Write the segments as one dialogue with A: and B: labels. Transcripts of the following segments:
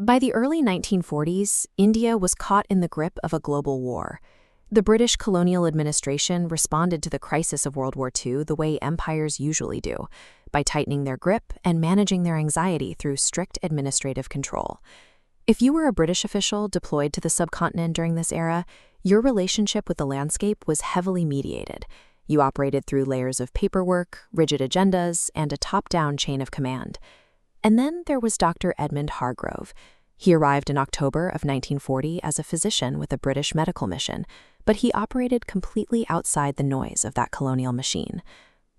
A: By the early 1940s, India was caught in the grip of a global war. The British colonial administration responded to the crisis of World War II the way empires usually do, by tightening their grip and managing their anxiety through strict administrative control. If you were a British official deployed to the subcontinent during this era, your relationship with the landscape was heavily mediated. You operated through layers of paperwork, rigid agendas, and a top-down chain of command. And then there was Dr. Edmund Hargrove. He arrived in October of 1940 as a physician with a British medical mission, but he operated completely outside the noise of that colonial machine.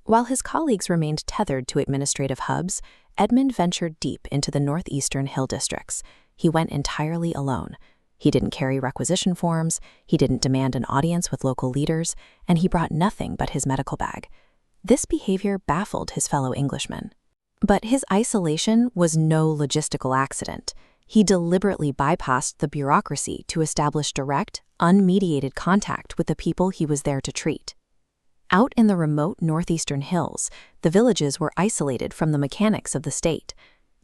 A: While his colleagues remained tethered to administrative hubs, Edmund ventured deep into the northeastern hill districts. He went entirely alone. He didn't carry requisition forms, he didn't demand an audience with local leaders, and he brought nothing but his medical bag. This behavior baffled his fellow Englishmen. But his isolation was no logistical accident. He deliberately bypassed the bureaucracy to establish direct, unmediated contact with the people he was there to treat. Out in the remote northeastern hills, the villages were isolated from the mechanics of the state.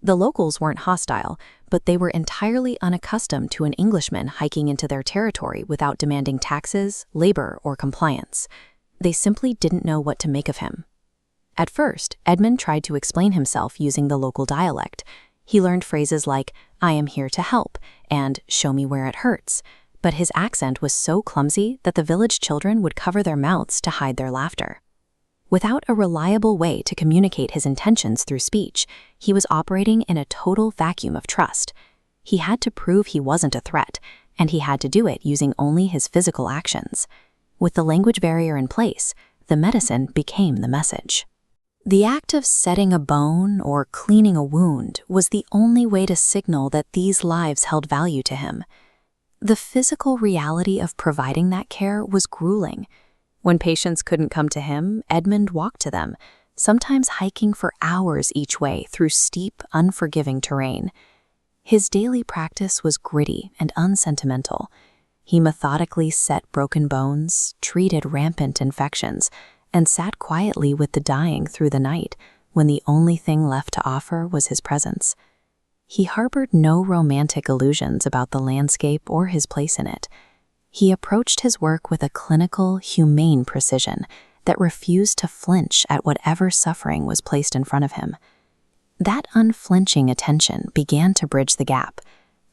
A: The locals weren't hostile, but they were entirely unaccustomed to an Englishman hiking into their territory without demanding taxes, labor, or compliance. They simply didn't know what to make of him. At first, Edmund tried to explain himself using the local dialect. He learned phrases like, "I am here to help," and "show me where it hurts." But his accent was so clumsy that the village children would cover their mouths to hide their laughter. Without a reliable way to communicate his intentions through speech, he was operating in a total vacuum of trust. He had to prove he wasn't a threat, and he had to do it using only his physical actions. With the language barrier in place, the medicine became the message. The act of setting a bone or cleaning a wound was the only way to signal that these lives held value to him. The physical reality of providing that care was grueling. When patients couldn't come to him, Edmund walked to them, sometimes hiking for hours each way through steep, unforgiving terrain. His daily practice was gritty and unsentimental. He methodically set broken bones, treated rampant infections, and sat quietly with the dying through the night when the only thing left to offer was his presence. He harbored no romantic illusions about the landscape or his place in it. He approached his work with a clinical, humane precision that refused to flinch at whatever suffering was placed in front of him. That unflinching attention began to bridge the gap.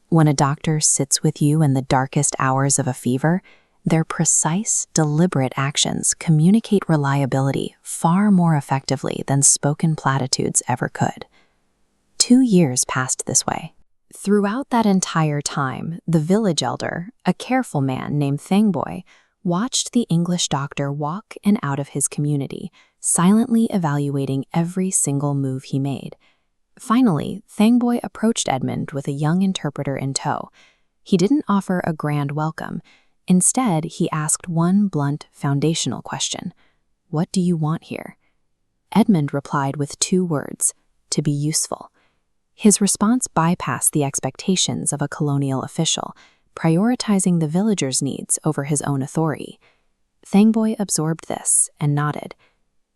A: When a doctor sits with you in the darkest hours of a fever, their precise, deliberate actions communicate reliability far more effectively than spoken platitudes ever could. 2 years passed this way. Throughout that entire time, the village elder, a careful man named Thangboi, watched the English doctor walk in and out of his community, silently evaluating every single move he made. Finally, Thangboi approached Edmund with a young interpreter in tow. He didn't offer a grand welcome. Instead, he asked one blunt, foundational question. "What do you want here?" Edmund replied with 2 words, "To be useful." His response bypassed the expectations of a colonial official, prioritizing the villagers' needs over his own authority. Thangboi absorbed this and nodded.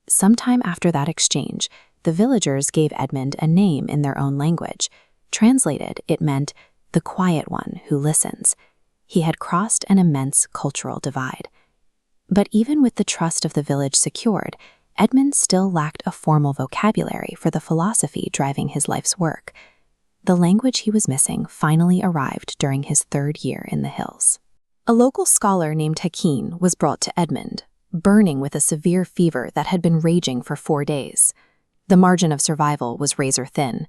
A: Sometime after that exchange, the villagers gave Edmund a name in their own language. Translated, it meant, "the quiet one who listens." He had crossed an immense cultural divide. But even with the trust of the village secured, Edmund still lacked a formal vocabulary for the philosophy driving his life's work. The language he was missing finally arrived during his 3rd year in the hills. A local scholar named Hakeem was brought to Edmund, burning with a severe fever that had been raging for 4 days. The margin of survival was razor thin.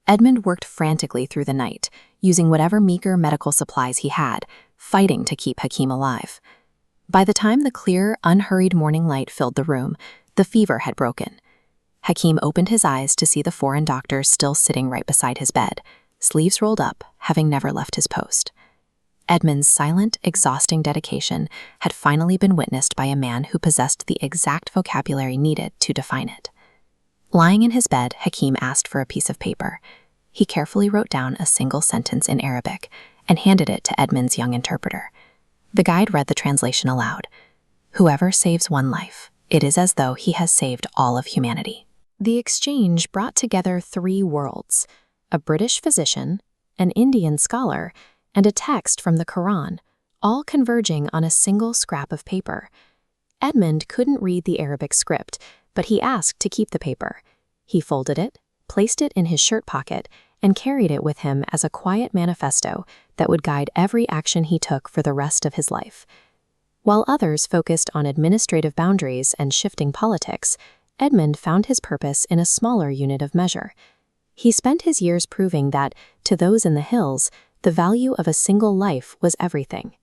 A: Edmund worked frantically through the night, using whatever meager medical supplies he had, fighting to keep Hakeem alive. By the time the clear, unhurried morning light filled the room, the fever had broken. Hakeem opened his eyes to see the foreign doctor still sitting right beside his bed, sleeves rolled up, having never left his post. Edmund's silent, exhausting dedication had finally been witnessed by a man who possessed the exact vocabulary needed to define it. Lying in his bed, Hakeem asked for a piece of paper. He carefully wrote down a single sentence in Arabic and handed it to Edmund's young interpreter. The guide read the translation aloud. "Whoever saves one life, it is as though he has saved all of humanity." The exchange brought together 3 worlds: a British physician, an Indian scholar, and a text from the Quran, all converging on a single scrap of paper. Edmund couldn't read the Arabic script, but he asked to keep the paper. He folded it, placed it in his shirt pocket, and carried it with him as a quiet manifesto that would guide every action he took for the rest of his life. While others focused on administrative boundaries and shifting politics, Edmund found his purpose in a smaller unit of measure. He spent his years proving that, to those in the hills, the value of a single life was everything.